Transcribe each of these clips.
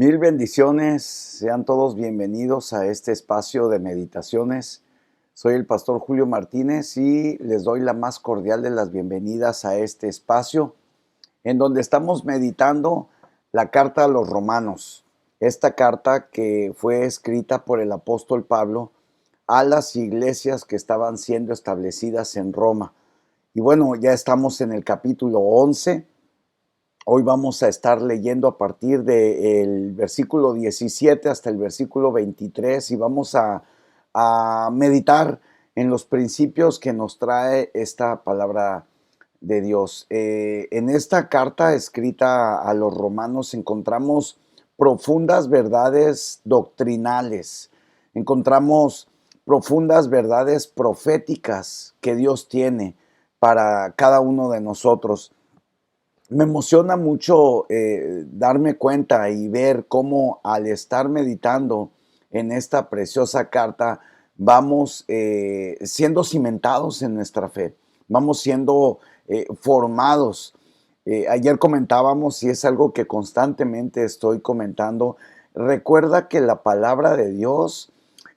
Mil bendiciones, sean todos bienvenidos a este espacio de meditaciones. Soy el pastor Julio Martínez y les doy la más cordial de las bienvenidas a este espacio en donde estamos meditando la carta a los Romanos. Esta carta que fue escrita por el apóstol Pablo a las iglesias que estaban siendo establecidas en Roma. Y bueno, ya estamos en el capítulo 11. Hoy vamos a estar leyendo a partir del versículo 17 hasta el versículo 23 y vamos a meditar en los principios que nos trae esta palabra de Dios. En esta carta escrita a los romanos encontramos profundas verdades doctrinales, encontramos profundas verdades proféticas que Dios tiene para cada uno de nosotros. Me emociona mucho darme cuenta y ver cómo al estar meditando en esta preciosa carta vamos siendo cimentados en nuestra fe, vamos siendo formados. Ayer comentábamos, y es algo que constantemente estoy comentando, recuerda que la palabra de Dios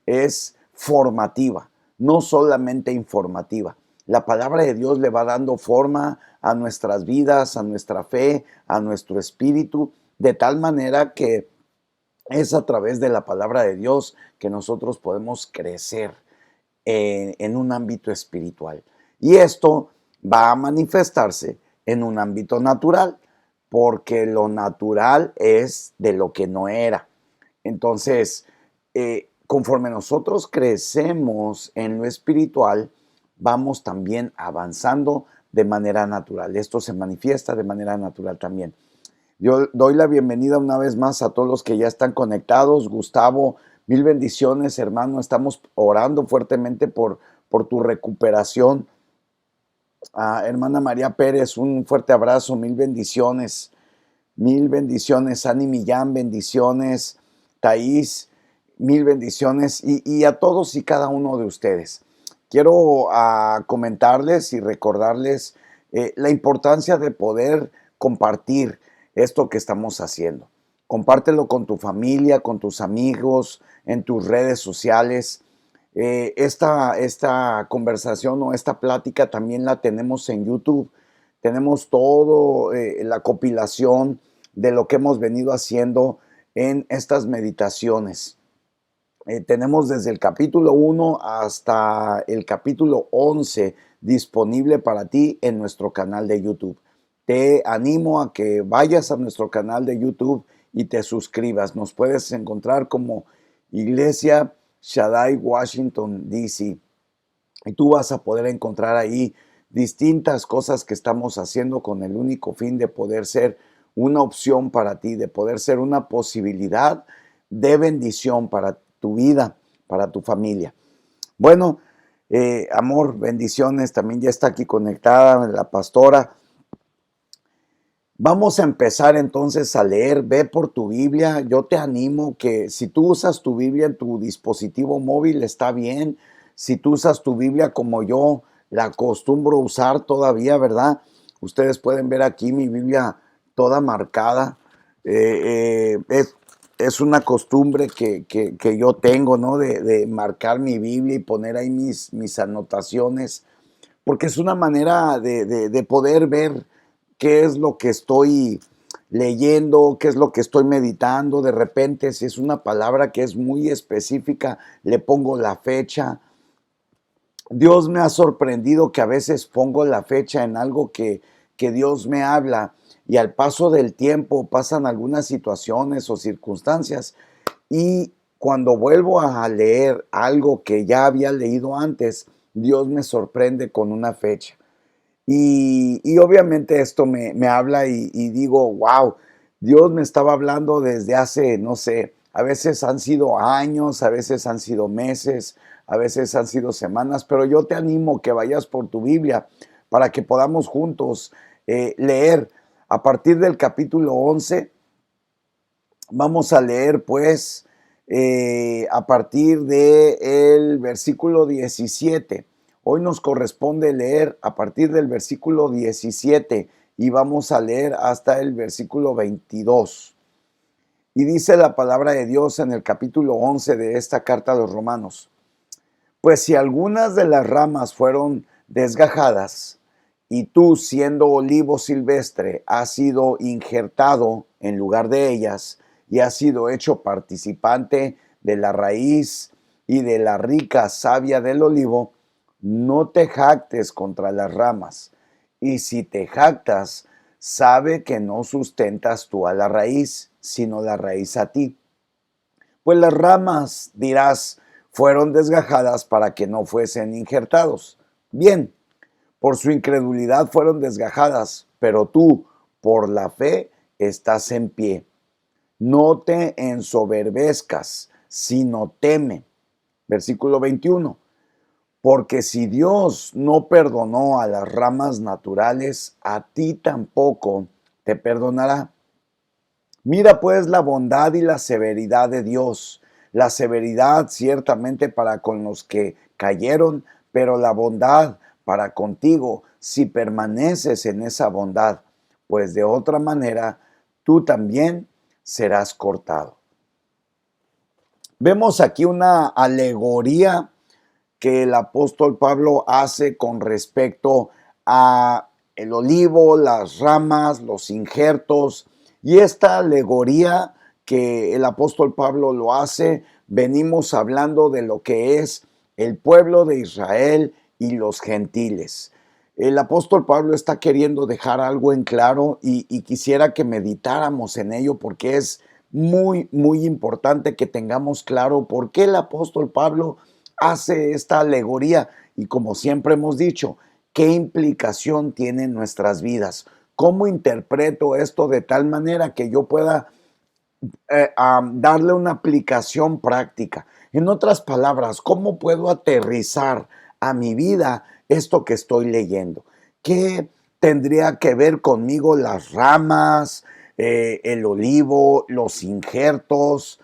es formativa, no solamente informativa. La palabra de Dios le va dando forma a nuestras vidas, a nuestra fe, a nuestro espíritu, de tal manera que es a través de la palabra de Dios que nosotros podemos crecer en un ámbito espiritual. Y esto va a manifestarse en un ámbito natural, porque lo natural es de lo que no era. Entonces, conforme nosotros crecemos en lo espiritual, vamos también avanzando de manera natural. Esto se manifiesta de manera natural también. Yo doy la bienvenida una vez más a todos los que ya están conectados. Gustavo, mil bendiciones, hermano. Estamos orando fuertemente por tu recuperación. Hermana María Pérez, un fuerte abrazo, mil bendiciones. Mil bendiciones. Ani Millán, bendiciones. Taís, mil bendiciones. Y a todos y cada uno de ustedes. Quiero comentarles y recordarles la importancia de poder compartir esto que estamos haciendo. Compártelo con tu familia, con tus amigos, en tus redes sociales. Esta conversación o esta plática también la tenemos en YouTube. Tenemos todo la compilación de lo que hemos venido haciendo en estas meditaciones. Tenemos desde el capítulo 1 hasta el capítulo 11 disponible para ti en nuestro canal de YouTube. Te animo a que vayas a nuestro canal de YouTube y te suscribas. Nos puedes encontrar como Iglesia Shaddai Washington, D.C. Y tú vas a poder encontrar ahí distintas cosas que estamos haciendo con el único fin de poder ser una opción para ti, de poder ser una posibilidad de bendición para tu vida, para tu familia. Bueno, amor, bendiciones, también ya está aquí conectada la pastora. Vamos a empezar entonces a leer. Ve por tu Biblia. Yo te animo que si tú usas tu Biblia en tu dispositivo móvil, está bien. Si tú usas tu Biblia como yo la acostumbro usar todavía, ¿verdad? Ustedes pueden ver aquí mi Biblia toda marcada. Es una costumbre que yo tengo, ¿no? De marcar mi Biblia y poner ahí mis anotaciones, porque es una manera de poder ver qué es lo que estoy leyendo, qué es lo que estoy meditando. De repente, si es una palabra que es muy específica, le pongo la fecha. Dios me ha sorprendido que a veces pongo la fecha en algo que Dios me habla, y al paso del tiempo pasan algunas situaciones o circunstancias, y cuando vuelvo a leer algo que ya había leído antes, Dios me sorprende con una fecha. Y obviamente esto me habla y digo, wow, Dios me estaba hablando desde hace, no sé, a veces han sido años, a veces han sido meses, a veces han sido semanas, pero yo te animo que vayas por tu Biblia para que podamos juntos leer a partir del capítulo 11. Vamos a leer pues a partir del versículo 17. Hoy nos corresponde leer a partir del versículo 17 y vamos a leer hasta el versículo 22. Y dice la palabra de Dios en el capítulo 11 de esta carta a los Romanos: pues si algunas de las ramas fueron desgajadas, y tú, siendo olivo silvestre, has sido injertado en lugar de ellas, y has sido hecho participante de la raíz y de la rica savia del olivo, no te jactes contra las ramas. Y si te jactas, sabe que no sustentas tú a la raíz, sino la raíz a ti. Pues las ramas, dirás, fueron desgajadas para que no fuesen injertados. Bien, por su incredulidad fueron desgajadas, pero tú, por la fe, estás en pie. No te ensoberbezcas, sino teme. Versículo 21. Porque si Dios no perdonó a las ramas naturales, a ti tampoco te perdonará. Mira pues la bondad y la severidad de Dios. La severidad ciertamente para con los que cayeron, pero la bondad para contigo si permaneces en esa bondad, pues de otra manera tú también serás cortado. Vemos aquí una alegoría que el apóstol Pablo hace con respecto a el olivo, las ramas, los injertos, y esta alegoría que el apóstol Pablo lo hace, venimos hablando de lo que es el pueblo de Israel y los gentiles. El apóstol Pablo está queriendo dejar algo en claro y quisiera que meditáramos en ello porque es muy importante que tengamos claro por qué el apóstol Pablo hace esta alegoría y, como siempre hemos dicho, qué implicación tiene en nuestras vidas. ¿Cómo interpreto esto de tal manera que yo pueda darle una aplicación práctica? En otras palabras, ¿cómo puedo aterrizar a mi vida esto que estoy leyendo? ¿Qué tendría que ver conmigo las ramas, el olivo, los injertos,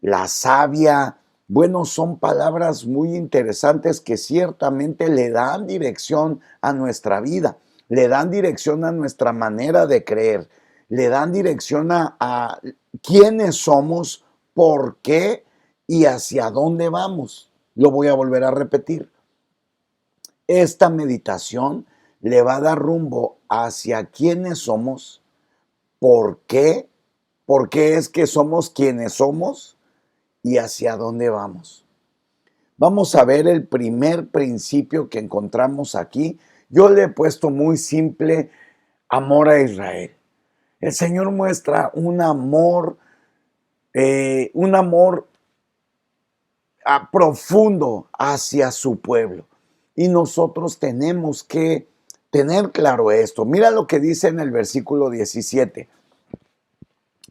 la savia? Bueno, son palabras muy interesantes que ciertamente le dan dirección a nuestra vida, le dan dirección a nuestra manera de creer, le dan dirección a quiénes somos, por qué y hacia dónde vamos. Lo voy a volver a repetir. Esta meditación le va a dar rumbo hacia quiénes somos, por qué es que somos quienes somos y hacia dónde vamos. Vamos a ver el primer principio que encontramos aquí. Yo le he puesto muy simple: amor a Israel. El Señor muestra un amor profundo hacia su pueblo. Y nosotros tenemos que tener claro esto. Mira lo que dice en el versículo 17.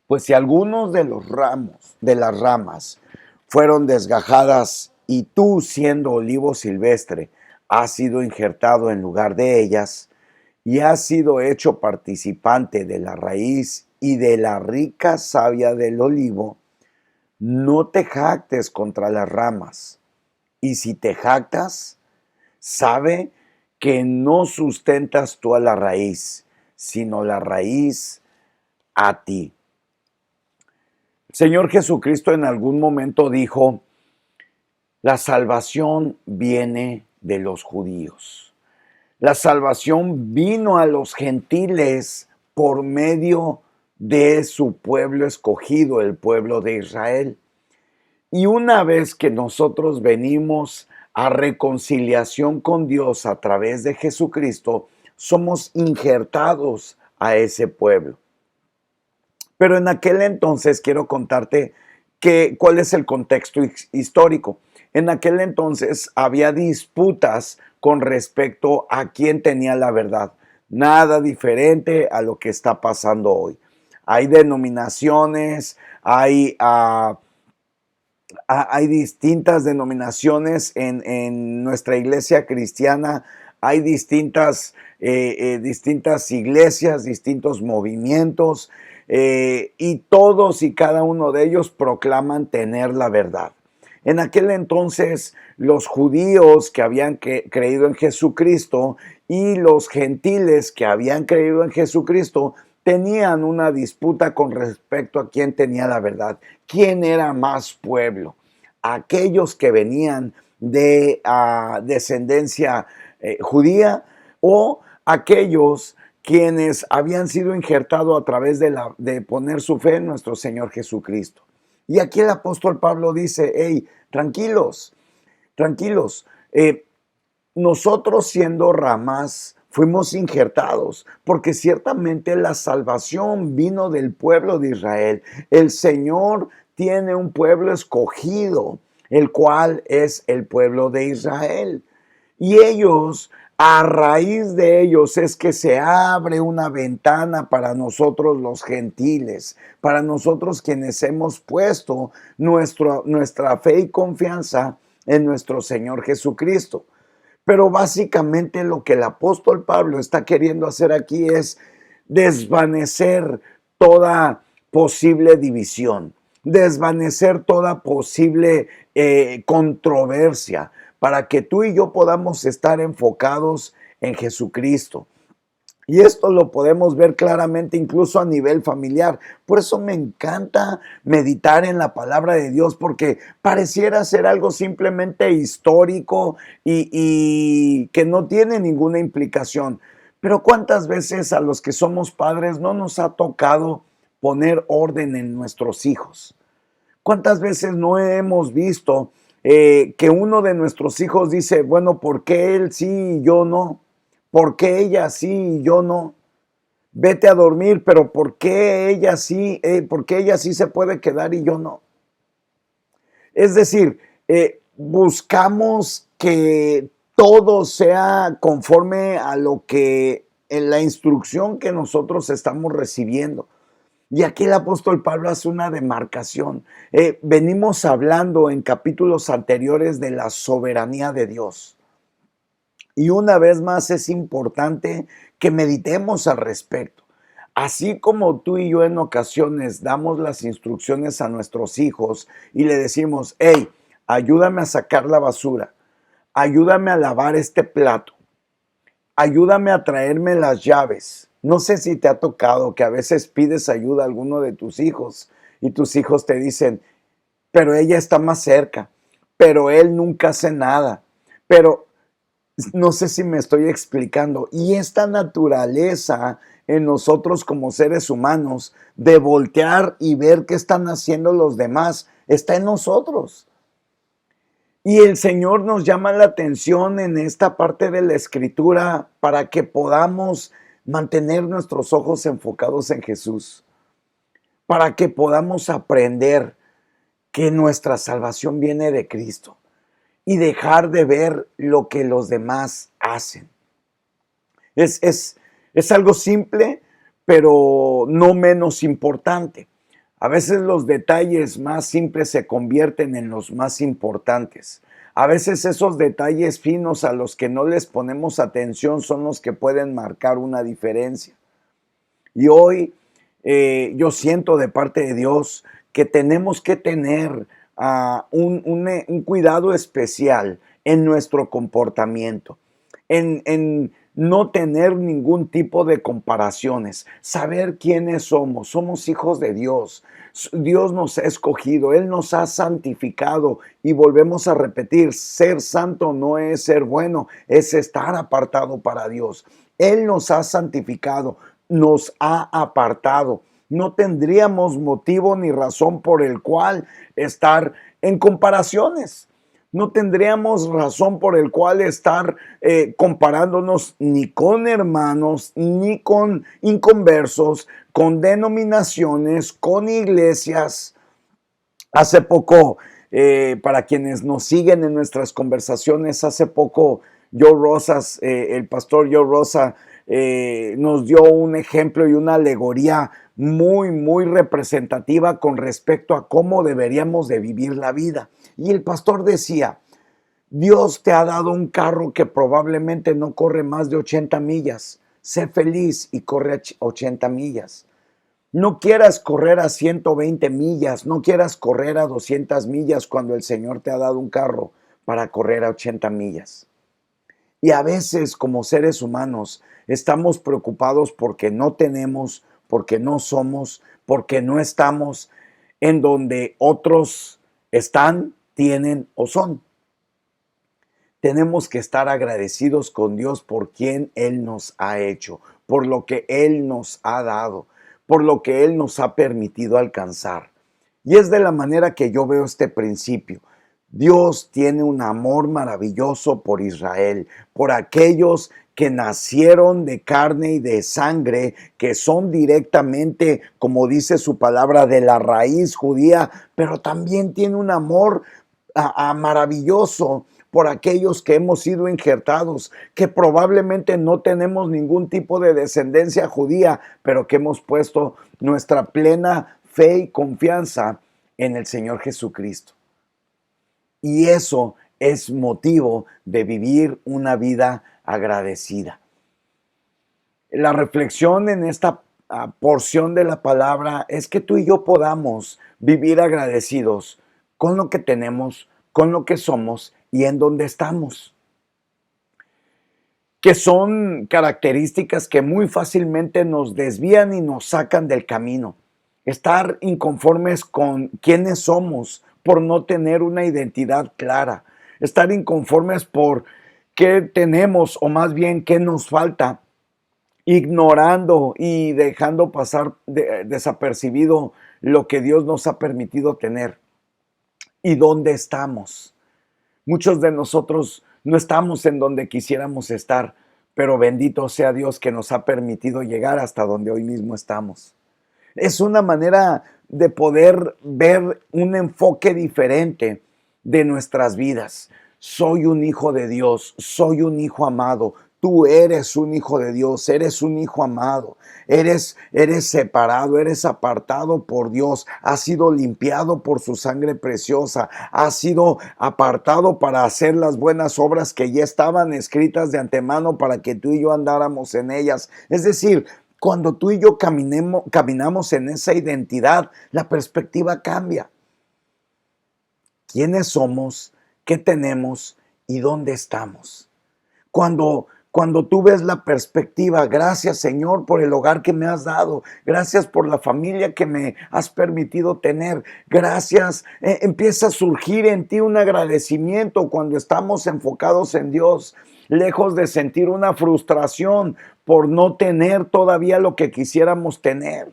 Pues si algunos de las ramas fueron desgajadas y tú, siendo olivo silvestre, has sido injertado en lugar de ellas y has sido hecho participante de la raíz y de la rica savia del olivo, no te jactes contra las ramas. Y si te jactas, sabe que no sustentas tú a la raíz, sino la raíz a ti. Señor Jesucristo en algún momento dijo: la salvación viene de los judíos. La salvación vino a los gentiles por medio de su pueblo escogido, el pueblo de Israel. Y una vez que nosotros venimos a reconciliación con Dios a través de Jesucristo, somos injertados a ese pueblo. Pero en aquel entonces quiero contarte cuál es el contexto histórico. En aquel entonces había disputas con respecto a quién tenía la verdad. Nada diferente a lo que está pasando hoy. Hay denominaciones, hay distintas denominaciones en nuestra iglesia cristiana. Hay distintas iglesias, distintos movimientos. Y todos y cada uno de ellos proclaman tener la verdad. En aquel entonces, los judíos que habían creído en Jesucristo y los gentiles que habían creído en Jesucristo tenían una disputa con respecto a quién tenía la verdad, quién era más pueblo, aquellos que venían de descendencia judía o aquellos quienes habían sido injertados a través de poner su fe en nuestro Señor Jesucristo. Y aquí el apóstol Pablo dice, hey, tranquilos, tranquilos, nosotros siendo ramas fuimos injertados, porque ciertamente la salvación vino del pueblo de Israel. El Señor tiene un pueblo escogido, el cual es el pueblo de Israel. Y ellos, a raíz de ellos, es que se abre una ventana para nosotros los gentiles, para nosotros quienes hemos puesto nuestra fe y confianza en nuestro Señor Jesucristo. Pero básicamente lo que el apóstol Pablo está queriendo hacer aquí es desvanecer toda posible división, desvanecer toda posible controversia, para que tú y yo podamos estar enfocados en Jesucristo. Y esto lo podemos ver claramente incluso a nivel familiar. Por eso me encanta meditar en la palabra de Dios, porque pareciera ser algo simplemente histórico y que no tiene ninguna implicación. Pero ¿cuántas veces a los que somos padres no nos ha tocado poner orden en nuestros hijos? ¿Cuántas veces no hemos visto que uno de nuestros hijos dice, bueno, ¿por qué él sí y yo no? ¿Por qué ella sí y yo no? Vete a dormir, pero ¿por qué ella sí? ¿Por qué ella sí se puede quedar y yo no? Es decir, buscamos que todo sea conforme a lo que en la instrucción que nosotros estamos recibiendo. Y aquí el apóstol Pablo hace una demarcación. Venimos hablando en capítulos anteriores de la soberanía de Dios. Y una vez más es importante que meditemos al respecto. Así como tú y yo en ocasiones damos las instrucciones a nuestros hijos y le decimos, hey, ayúdame a sacar la basura, ayúdame a lavar este plato, ayúdame a traerme las llaves. No sé si te ha tocado que a veces pides ayuda a alguno de tus hijos y tus hijos te dicen, pero ella está más cerca, pero él nunca hace nada, pero no sé si me estoy explicando. Y esta naturaleza en nosotros como seres humanos de voltear y ver qué están haciendo los demás está en nosotros. Y el Señor nos llama la atención en esta parte de la escritura para que podamos mantener nuestros ojos enfocados en Jesús, para que podamos aprender que nuestra salvación viene de Cristo y dejar de ver lo que los demás hacen. Es algo simple, pero no menos importante. A veces los detalles más simples se convierten en los más importantes. A veces esos detalles finos a los que no les ponemos atención son los que pueden marcar una diferencia. Y hoy yo siento de parte de Dios que tenemos que tener un cuidado especial en nuestro comportamiento, en no tener ningún tipo de comparaciones, saber quiénes somos hijos de Dios. Dios nos ha escogido, Él nos ha santificado y volvemos a repetir, ser santo no es ser bueno, es estar apartado para Dios. Él nos ha santificado, nos ha apartado. No tendríamos motivo ni razón por el cual estar en comparaciones. No tendríamos razón por el cual estar comparándonos ni con hermanos, ni con inconversos, con denominaciones, con iglesias. Hace poco, para quienes nos siguen en nuestras conversaciones, hace poco Joe Rosas, el pastor Joe Rosa, nos dio un ejemplo y una alegoría muy representativa con respecto a cómo deberíamos de vivir la vida. Y el pastor decía, Dios te ha dado un carro que probablemente no corre más de 80 millas. Sé feliz y corre a 80 millas. No quieras correr a 120 millas, no quieras correr a 200 millas cuando el Señor te ha dado un carro para correr a 80 millas. Y a veces como seres humanos estamos preocupados porque no tenemos, porque no somos, porque no estamos en donde otros están, tienen o son. Tenemos que estar agradecidos con Dios por quien Él nos ha hecho, por lo que Él nos ha dado, por lo que Él nos ha permitido alcanzar. Y es de la manera que yo veo este principio. Dios tiene un amor maravilloso por Israel, por aquellos que nacieron de carne y de sangre, que son directamente, como dice su palabra, de la raíz judía, pero también tiene un amor maravilloso por aquellos que hemos sido injertados, que probablemente no tenemos ningún tipo de descendencia judía, pero que hemos puesto nuestra plena fe y confianza en el Señor Jesucristo. Y eso es motivo de vivir una vida agradecida. La reflexión en esta porción de la palabra es que tú y yo podamos vivir agradecidos con lo que tenemos, con lo que somos y en donde estamos, que son características que muy fácilmente nos desvían y nos sacan del camino. Estar inconformes con quiénes somos por no tener una identidad clara. Estar inconformes por qué tenemos o más bien qué nos falta, ignorando y dejando pasar desapercibido lo que Dios nos ha permitido tener y dónde estamos. Muchos de nosotros no estamos en donde quisiéramos estar, pero bendito sea Dios que nos ha permitido llegar hasta donde hoy mismo estamos. Es una manera de poder ver un enfoque diferente de nuestras vidas. Soy un hijo de Dios, soy un hijo amado. Tú eres un hijo de Dios, eres un hijo amado, eres separado, eres apartado por Dios, has sido limpiado por su sangre preciosa, has sido apartado para hacer las buenas obras que ya estaban escritas de antemano para que tú y yo andáramos en ellas. Es decir, cuando tú y yo caminamos en esa identidad, la perspectiva cambia. ¿Quiénes somos? ¿Qué tenemos? ¿Y dónde estamos? Cuando tú ves la perspectiva, gracias Señor por el hogar que me has dado, gracias por la familia que me has permitido tener, gracias, empieza a surgir en ti un agradecimiento cuando estamos enfocados en Dios, lejos de sentir una frustración por no tener todavía lo que quisiéramos tener.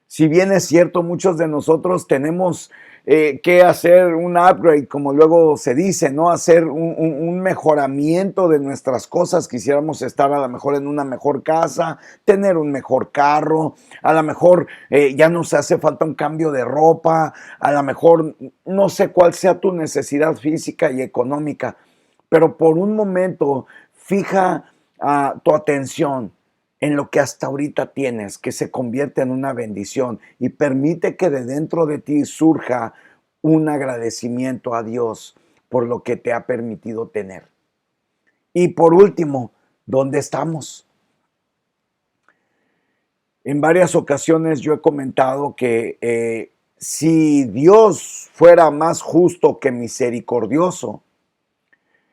Si bien es cierto, muchos de nosotros tenemos que hacer un upgrade, como luego se dice, ¿no? Hacer un mejoramiento de nuestras cosas. Quisiéramos estar a lo mejor en una mejor casa, tener un mejor carro, a lo mejor ya nos hace falta un cambio de ropa, a lo mejor no sé cuál sea tu necesidad física y económica, pero por un momento fija tu atención en lo que hasta ahorita tienes, que se convierte en una bendición y permite que de dentro de ti surja un agradecimiento a Dios por lo que te ha permitido tener. Y por último, ¿dónde estamos? En varias ocasiones yo he comentado que si Dios fuera más justo que misericordioso,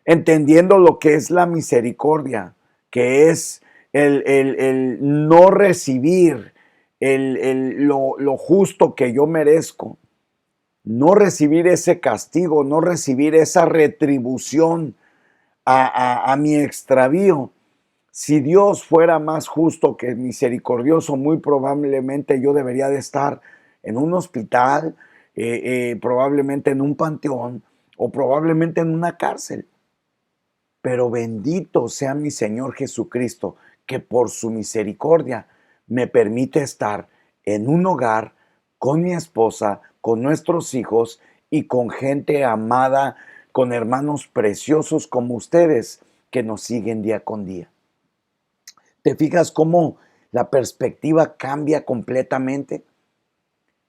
entendiendo lo que es la misericordia, que es el no recibir lo justo que yo merezco, no recibir ese castigo, no recibir esa retribución a mi extravío. Si Dios fuera más justo que misericordioso, muy probablemente yo debería de estar en un hospital, probablemente en un panteón o probablemente en una cárcel. Pero bendito sea mi Señor Jesucristo, que por su misericordia me permite estar en un hogar con mi esposa, con nuestros hijos y con gente amada, con hermanos preciosos como ustedes que nos siguen día con día. ¿Te fijas cómo la perspectiva cambia completamente?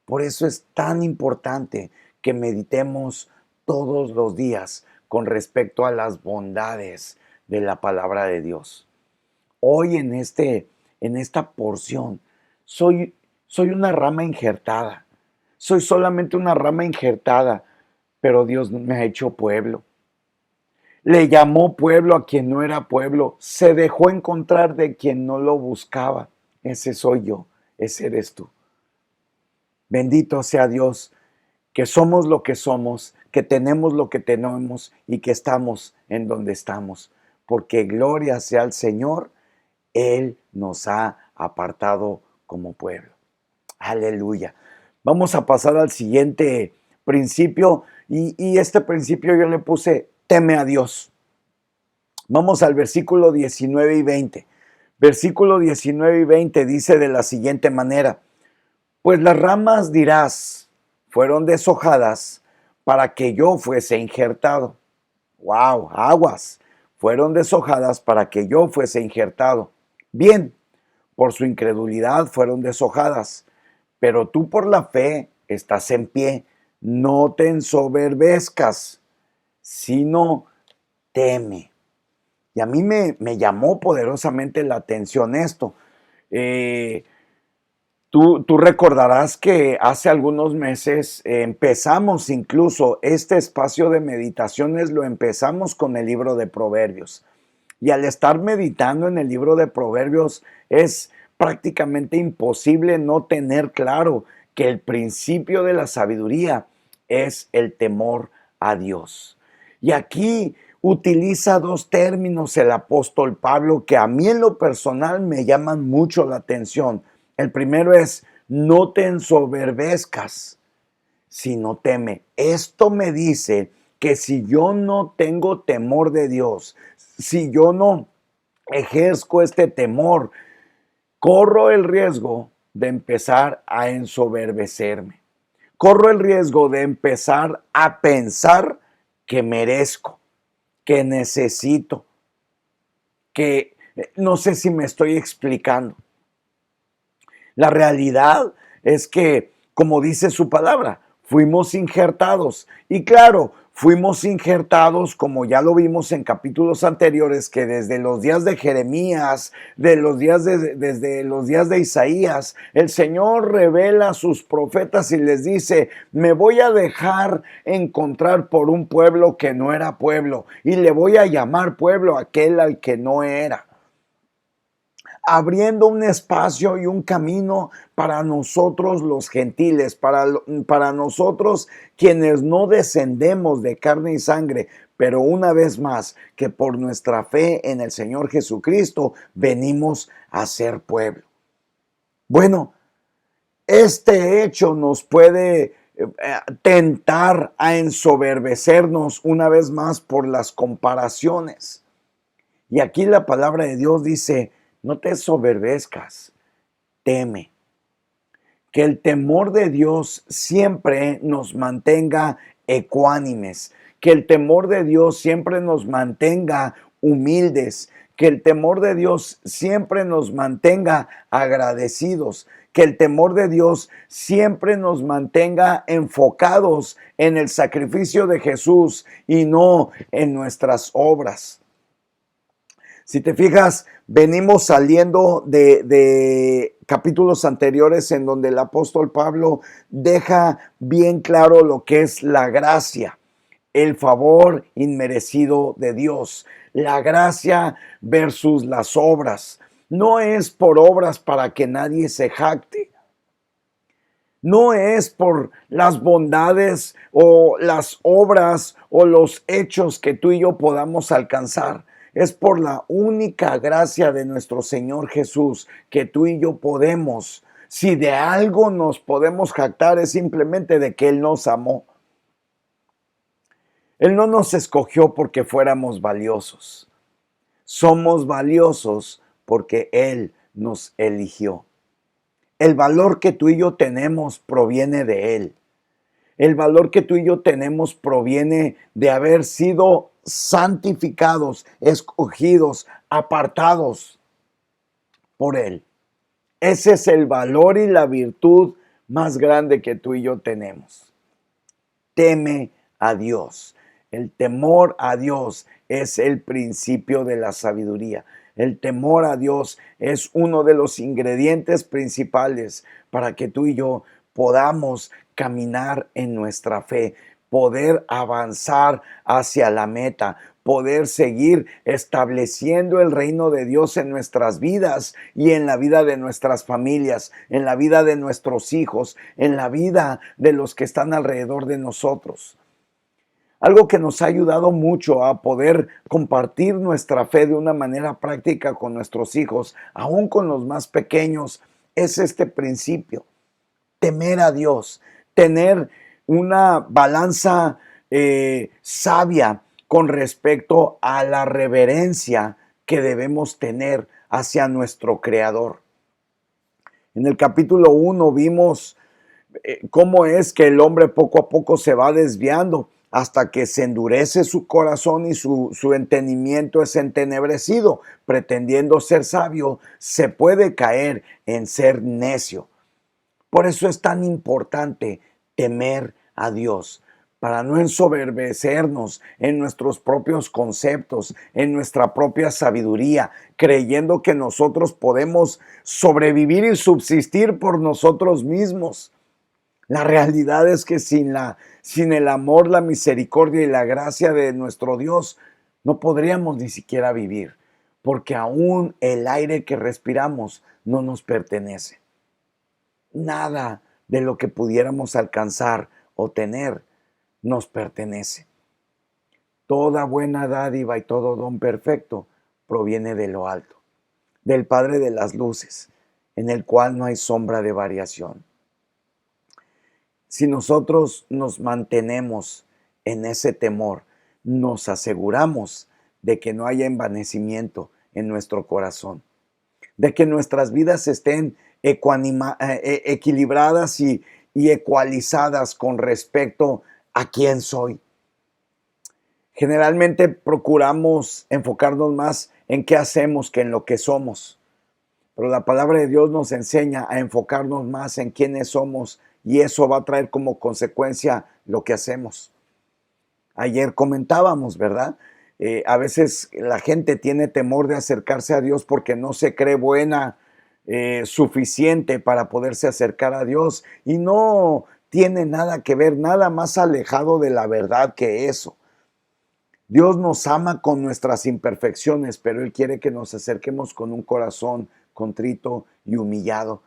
Por eso es tan importante que meditemos todos los días con respecto a las bondades de la palabra de Dios. Hoy en esta porción soy una rama injertada. Soy solamente una rama injertada, pero Dios me ha hecho pueblo. Le llamó pueblo a quien no era pueblo. Se dejó encontrar de quien no lo buscaba. ese soy yo, ese eres tú. Bendito sea Dios, que somos lo que somos, que tenemos lo que tenemos y que estamos en donde estamos. Porque gloria sea al Señor, Él nos ha apartado como pueblo. Aleluya. Vamos a pasar al siguiente principio y este principio yo le puse teme a Dios. Vamos al versículo 19 y 20. Versículo 19 y 20 dice de la siguiente manera: pues las ramas, dirás, fueron deshojadas para que yo fuese injertado. ¡Wow! Aguas. Fueron deshojadas para que yo fuese injertado. Bien, por su incredulidad fueron deshojadas, pero tú por la fe estás en pie. No te ensoberbezcas, sino teme. Y a mí me llamó poderosamente la atención esto. Tú recordarás que hace algunos meses empezamos incluso este espacio de meditaciones, lo empezamos con el libro de Proverbios. Y al estar meditando en el libro de Proverbios es prácticamente imposible no tener claro que el principio de la sabiduría es el temor a Dios. Y aquí utiliza dos términos el apóstol Pablo que a mí en lo personal me llaman mucho la atención. El primero es: no te ensoberbezcas, sino teme. Esto me dice que si yo no tengo temor de Dios, si yo no ejerzo este temor, corro el riesgo de empezar a ensoberbecerme. Corro el riesgo de empezar a pensar que merezco, que necesito, que no sé si me estoy explicando. La realidad es que, como dice su palabra, fuimos injertados. Y claro, fuimos injertados, como ya lo vimos en capítulos anteriores, que desde los días de Jeremías, desde los días de Isaías, el Señor revela a sus profetas y les dice: me voy a dejar encontrar por un pueblo que no era pueblo, y le voy a llamar pueblo aquel al que no era, abriendo un espacio y un camino para nosotros los gentiles, para nosotros quienes no descendemos de carne y sangre, pero una vez más que por nuestra fe en el Señor Jesucristo venimos a ser pueblo. Bueno, este hecho nos puede tentar a ensoberbecernos una vez más por las comparaciones. Y aquí la palabra de Dios dice: no te soberbezcas, teme. Que el temor de Dios siempre nos mantenga ecuánimes, que el temor de Dios siempre nos mantenga humildes, que el temor de Dios siempre nos mantenga agradecidos, que el temor de Dios siempre nos mantenga enfocados en el sacrificio de Jesús y no en nuestras obras. Si te fijas, venimos saliendo de capítulos anteriores en donde el apóstol Pablo deja bien claro lo que es la gracia, el favor inmerecido de Dios, la gracia versus las obras. No es por obras para que nadie se jacte. No es por las bondades o las obras o los hechos que tú y yo podamos alcanzar. Es por la única gracia de nuestro Señor Jesús que tú y yo podemos. Si de algo nos podemos jactar, es simplemente de que Él nos amó. Él no nos escogió porque fuéramos valiosos. Somos valiosos porque Él nos eligió. El valor que tú y yo tenemos proviene de Él. El valor que tú y yo tenemos proviene de haber sido santificados, escogidos, apartados por Él. Ese es el valor y la virtud más grande que tú y yo tenemos. Teme a Dios. El temor a Dios es el principio de la sabiduría. El temor a Dios es uno de los ingredientes principales para que tú y yo podamos caminar en nuestra fe, poder avanzar hacia la meta, poder seguir estableciendo el reino de Dios en nuestras vidas y en la vida de nuestras familias, en la vida de nuestros hijos, en la vida de los que están alrededor de nosotros. Algo que nos ha ayudado mucho a poder compartir nuestra fe de una manera práctica con nuestros hijos, aún con los más pequeños, es este principio: temer a Dios, tener una balanza sabia con respecto a la reverencia que debemos tener hacia nuestro Creador. En el capítulo 1 vimos cómo es que el hombre poco a poco se va desviando hasta que se endurece su corazón y su entendimiento es entenebrecido. Pretendiendo ser sabio, se puede caer en ser necio. Por eso es tan importante temer a Dios, para no ensoberbecernos en nuestros propios conceptos, en nuestra propia sabiduría, creyendo que nosotros podemos sobrevivir y subsistir por nosotros mismos. La realidad es que sin el amor, la misericordia y la gracia de nuestro Dios, no podríamos ni siquiera vivir, porque aún el aire que respiramos no nos pertenece. Nada de lo que pudiéramos alcanzar o tener nos pertenece. Toda buena dádiva y todo don perfecto proviene de lo alto, del Padre de las luces, en el cual no hay sombra de variación. Si nosotros nos mantenemos en ese temor, nos aseguramos de que no haya envanecimiento en nuestro corazón, de que nuestras vidas estén equilibradas y ecualizadas con respecto a quién soy. Generalmente procuramos enfocarnos más en qué hacemos que en lo que somos, pero la palabra de Dios nos enseña a enfocarnos más en quiénes somos, y eso va a traer como consecuencia lo que hacemos. Ayer comentábamos, ¿verdad? A veces la gente tiene temor de acercarse a Dios porque no se cree buena, suficiente para poderse acercar a Dios, y no tiene nada que ver, nada más alejado de la verdad que eso. Dios nos ama con nuestras imperfecciones, pero Él quiere que nos acerquemos con un corazón contrito y humillado.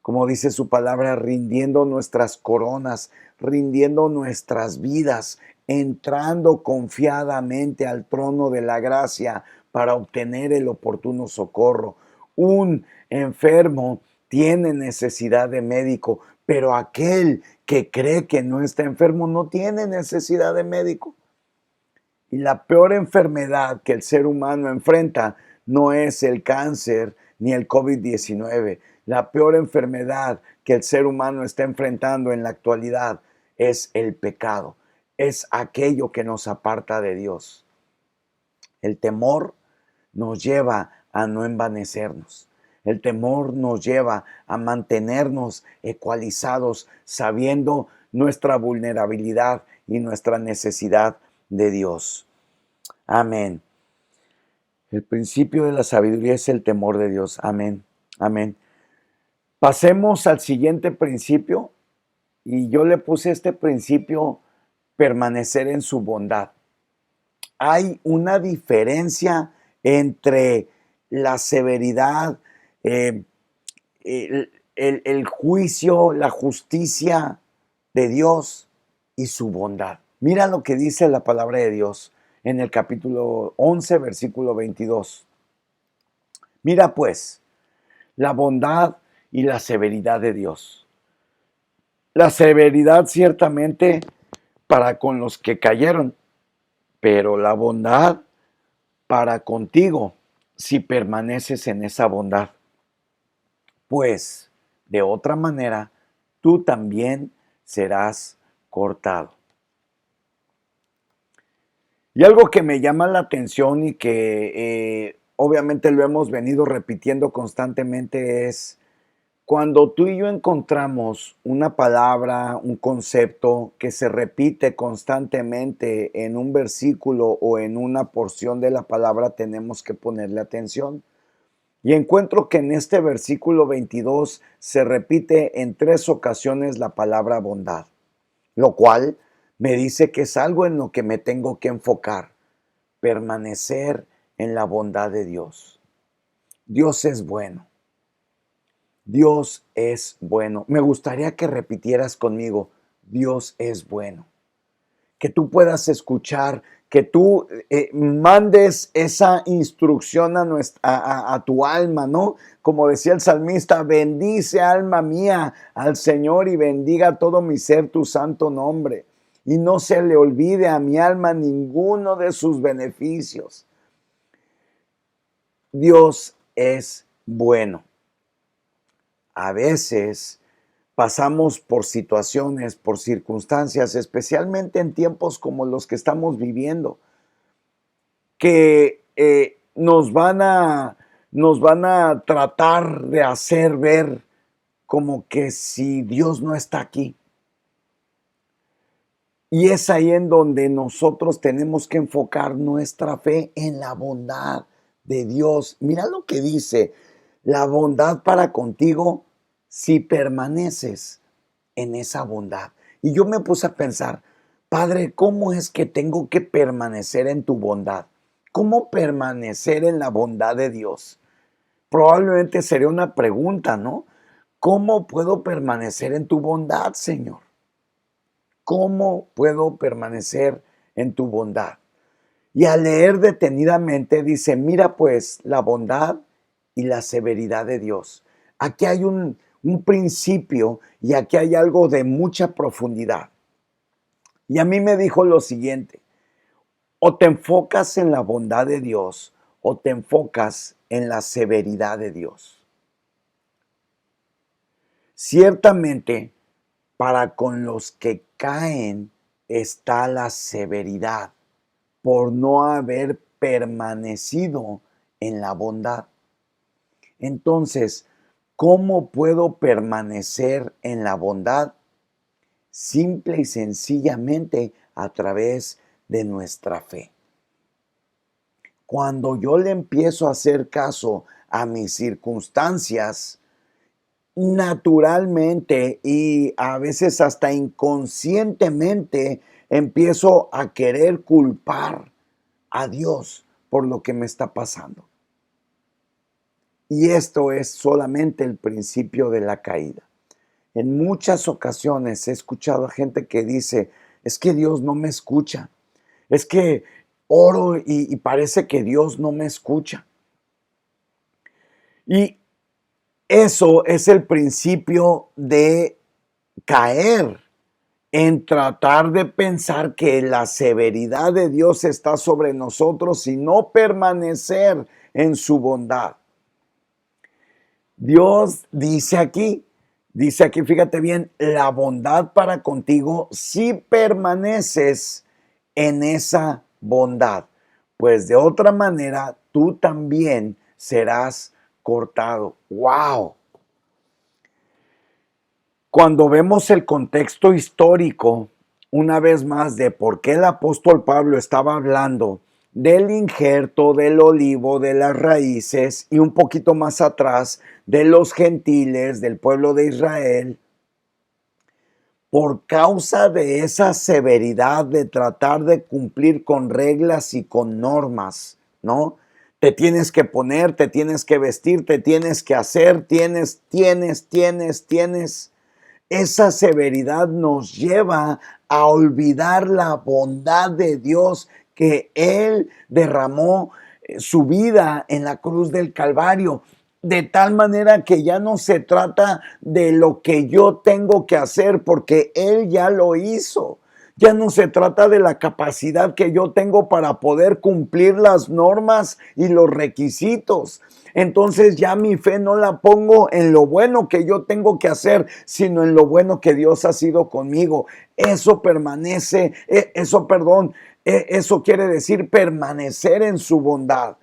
Como dice su palabra, rindiendo nuestras coronas, rindiendo nuestras vidas, entrando confiadamente al trono de la gracia para obtener el oportuno socorro. Un enfermo tiene necesidad de médico, pero aquel que cree que no está enfermo no tiene necesidad de médico. Y la peor enfermedad que el ser humano enfrenta no es el cáncer ni el COVID-19. La peor enfermedad que el ser humano está enfrentando en la actualidad es el pecado. Es aquello que nos aparta de Dios. El temor nos lleva a no envanecernos. El temor nos lleva a mantenernos ecualizados, sabiendo nuestra vulnerabilidad y nuestra necesidad de Dios. Amén. El principio de la sabiduría es el temor de Dios. Amén. Amén. Pasemos al siguiente principio, y yo le puse este principio: permanecer en su bondad. Hay una diferencia entre la severidad, el juicio, la justicia de Dios y su bondad. Mira lo que dice la palabra de Dios en el capítulo 11, versículo 22. Mira pues la bondad y la severidad de Dios. La severidad ciertamente para con los que cayeron, pero la bondad para contigo si permaneces en esa bondad. Pues de otra manera tú también serás cortado. Y algo que me llama la atención y que obviamente lo hemos venido repitiendo constantemente es: cuando tú y yo encontramos una palabra, un concepto que se repite constantemente en un versículo o en una porción de la palabra, tenemos que ponerle atención. Y encuentro que en este versículo 22 se repite en 3 ocasiones la palabra bondad, lo cual me dice que es algo en lo que me tengo que enfocar. permanecer en la bondad de Dios. Dios es bueno. Dios es bueno. Me gustaría que repitieras conmigo, Dios es bueno. Que tú puedas escuchar, que tú mandes esa instrucción a tu alma, ¿no? Como decía el salmista, bendice alma mía al Señor y bendiga todo mi ser tu santo nombre. Y no se le olvide a mi alma ninguno de sus beneficios. Dios es bueno. A veces pasamos por situaciones, por circunstancias, especialmente en tiempos como los que estamos viviendo, que nos van a tratar de hacer ver como que si Dios no está aquí. Y es ahí en donde nosotros tenemos que enfocar nuestra fe en la bondad de Dios. Mira lo que dice, la bondad para contigo si permaneces en esa bondad. Y yo me puse a pensar, Padre, ¿cómo es que tengo que permanecer en tu bondad? ¿Cómo permanecer en la bondad de Dios? Probablemente sería una pregunta, ¿no? ¿Cómo puedo permanecer en tu bondad, Señor? ¿Cómo puedo permanecer en tu bondad? Y al leer detenidamente dice, mira pues la bondad y la severidad de Dios. Aquí hay un principio y aquí hay algo de mucha profundidad. Y a mí me dijo lo siguiente, o te enfocas en la bondad de Dios o te enfocas en la severidad de Dios. Ciertamente, para con los que caen está la severidad por no haber permanecido en la bondad. Entonces, ¿cómo puedo permanecer en la bondad? Simple y sencillamente a través de nuestra fe. Cuando yo le empiezo a hacer caso a mis circunstancias, naturalmente y a veces hasta inconscientemente empiezo a querer culpar a Dios por lo que me está pasando. Y esto es solamente el principio de la caída. En muchas ocasiones he escuchado a gente que dice, es que Dios no me escucha, es que oro y parece que Dios no me escucha. Y eso es el principio de caer en tratar de pensar que la severidad de Dios está sobre nosotros y no permanecer en su bondad. Dios dice aquí, fíjate bien, la bondad para contigo si permaneces en esa bondad, pues de otra manera tú también serás cortado. ¡Wow! Cuando vemos el contexto histórico, una vez más, de por qué el apóstol Pablo estaba hablando del injerto, del olivo, de las raíces y un poquito más atrás de los gentiles, del pueblo de Israel, por causa de esa severidad de tratar de cumplir con reglas y con normas, ¿no? Te tienes que poner, te tienes que vestir, te tienes que hacer, tienes. Esa severidad nos lleva a olvidar la bondad de Dios que Él derramó su vida en la cruz del Calvario. De tal manera que ya no se trata de lo que yo tengo que hacer porque Él ya lo hizo. Ya no se trata de la capacidad que yo tengo para poder cumplir las normas y los requisitos. Entonces ya mi fe no la pongo en lo bueno que yo tengo que hacer, sino en lo bueno que Dios ha sido conmigo. Eso eso quiere decir permanecer en su bondad.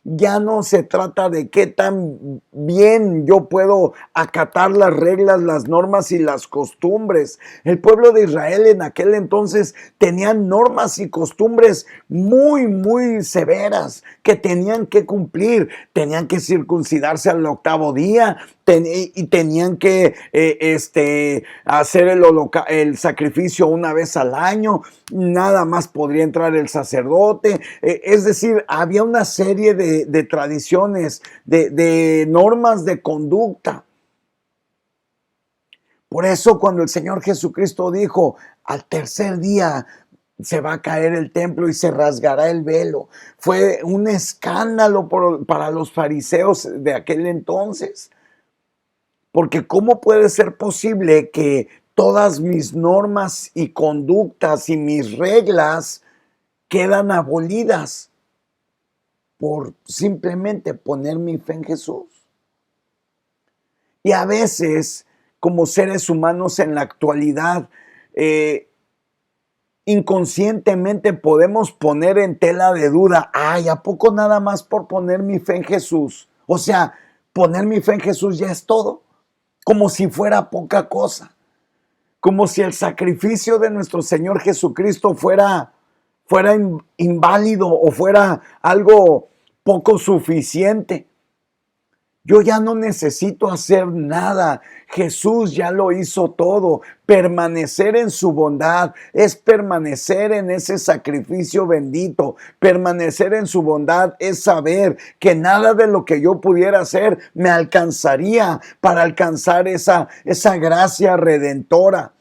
Ya no se trata de qué tan bien yo puedo acatar las reglas, las normas y las costumbres. El pueblo de Israel en aquel entonces tenía normas y costumbres muy severas que tenían que cumplir. Tenían que circuncidarse al octavo día, y tenían que hacer el sacrificio una vez al año, nada más podría entrar el sacerdote. Es decir, había una serie de tradiciones, de normas de conducta. Por eso cuando el Señor Jesucristo dijo, al tercer día se va a caer el templo y se rasgará el velo, fue un escándalo para los fariseos de aquel entonces. Porque ¿cómo puede ser posible que todas mis normas y conductas y mis reglas quedan abolidas por simplemente poner mi fe en Jesús? Y a veces, como seres humanos en la actualidad, inconscientemente podemos poner en tela de duda, ay, ¿a poco nada más por poner mi fe en Jesús? O sea, poner mi fe en Jesús ya es todo, como si fuera poca cosa, como si el sacrificio de nuestro Señor Jesucristo fuera inválido o fuera algo poco suficiente. Yo ya no necesito hacer nada. Jesús ya lo hizo todo. Permanecer en su bondad es permanecer en ese sacrificio bendito. Permanecer en su bondad es saber que nada de lo que yo pudiera hacer me alcanzaría para alcanzar esa gracia redentora.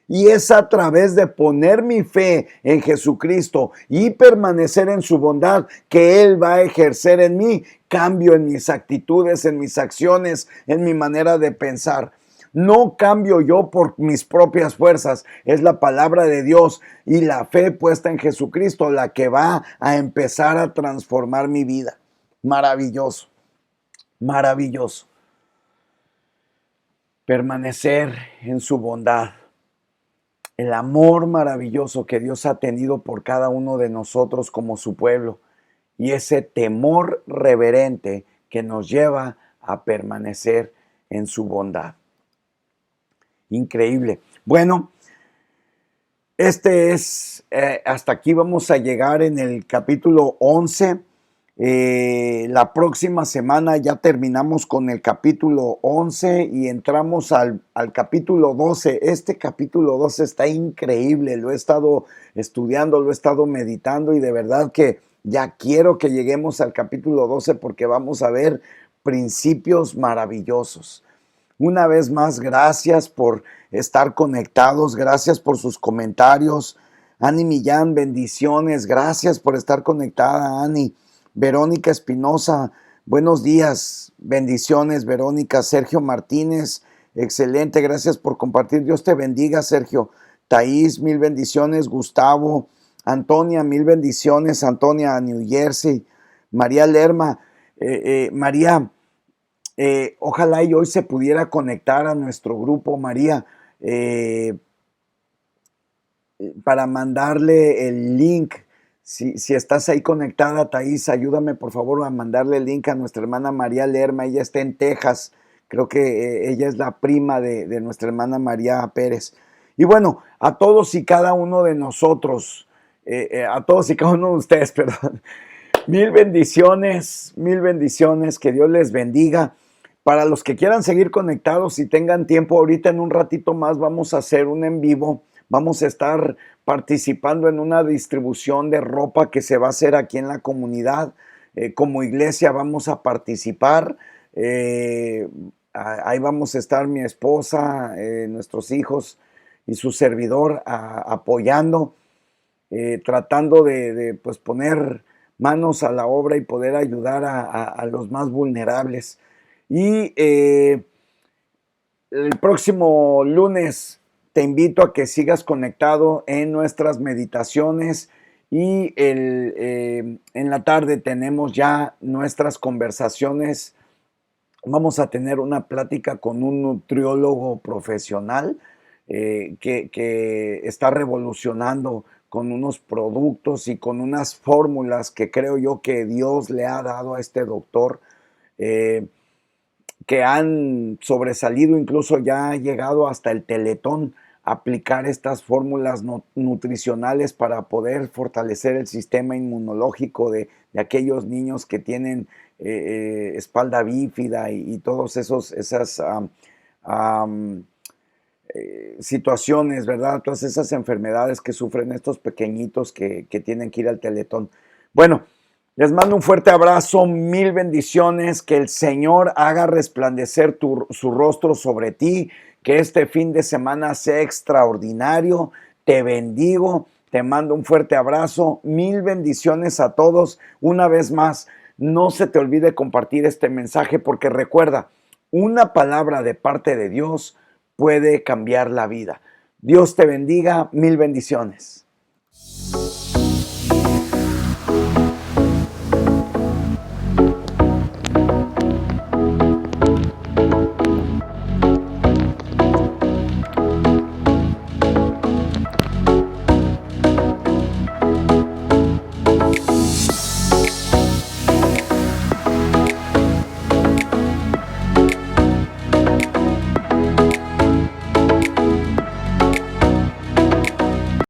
Y es a través de poner mi fe en Jesucristo y permanecer en su bondad que Él va a ejercer en mí cambio en mis actitudes, en mis acciones, en mi manera de pensar. No cambio yo por mis propias fuerzas, es la palabra de Dios y la fe puesta en Jesucristo la que va a empezar a transformar mi vida. Maravilloso, maravilloso. Permanecer en su bondad. El amor maravilloso que Dios ha tenido por cada uno de nosotros como su pueblo y ese temor reverente que nos lleva a permanecer en su bondad. Increíble. Bueno, hasta aquí vamos a llegar en el capítulo 11. La próxima semana ya terminamos con el capítulo 11 y entramos al capítulo 12. Este capítulo 12 está increíble, lo he estado estudiando, lo he estado meditando y de verdad que ya quiero que lleguemos al capítulo 12 porque vamos a ver principios maravillosos. Una vez más, gracias por estar conectados, gracias por sus comentarios. Ani Millán, bendiciones, gracias por estar conectada, Ani. Verónica Espinosa, buenos días, bendiciones, Verónica. Sergio Martínez, excelente, gracias por compartir. Dios te bendiga, Sergio. Taís, mil bendiciones. Gustavo, Antonia, mil bendiciones. Antonia, New Jersey. María Lerma, María, ojalá y hoy se pudiera conectar a nuestro grupo, María, para mandarle el link. Si estás ahí conectada, Taís, ayúdame por favor a mandarle el link a nuestra hermana María Lerma. Ella está en Texas. Creo que ella es la prima de nuestra hermana María Pérez. Y bueno, a todos y cada uno de nosotros, a todos y cada uno de ustedes, perdón. Mil bendiciones, que Dios les bendiga. Para los que quieran seguir conectados y tengan tiempo, ahorita en un ratito más vamos a hacer un en vivo. Vamos a estar participando en una distribución de ropa que se va a hacer aquí en la comunidad. Como iglesia vamos a participar. Ahí vamos a estar mi esposa, nuestros hijos y su servidor apoyando, tratando de pues poner manos a la obra y poder ayudar a los más vulnerables. Y el próximo lunes te invito a que sigas conectado en nuestras meditaciones y en la tarde tenemos ya nuestras conversaciones. Vamos a tener una plática con un nutriólogo profesional que está revolucionando con unos productos y con unas fórmulas que creo yo que Dios le ha dado a este doctor, que han sobresalido, incluso ya ha llegado hasta el Teletón aplicar estas fórmulas nutricionales para poder fortalecer el sistema inmunológico de aquellos niños que tienen espalda bífida y todos esas situaciones, ¿verdad? Todas esas enfermedades que sufren estos pequeñitos que tienen que ir al Teletón. Bueno, les mando un fuerte abrazo, mil bendiciones, que el Señor haga resplandecer su rostro sobre ti, que este fin de semana sea extraordinario. Te bendigo, te mando un fuerte abrazo, mil bendiciones a todos. Una vez más, no se te olvide compartir este mensaje, porque recuerda, una palabra de parte de Dios puede cambiar la vida. Dios te bendiga, mil bendiciones.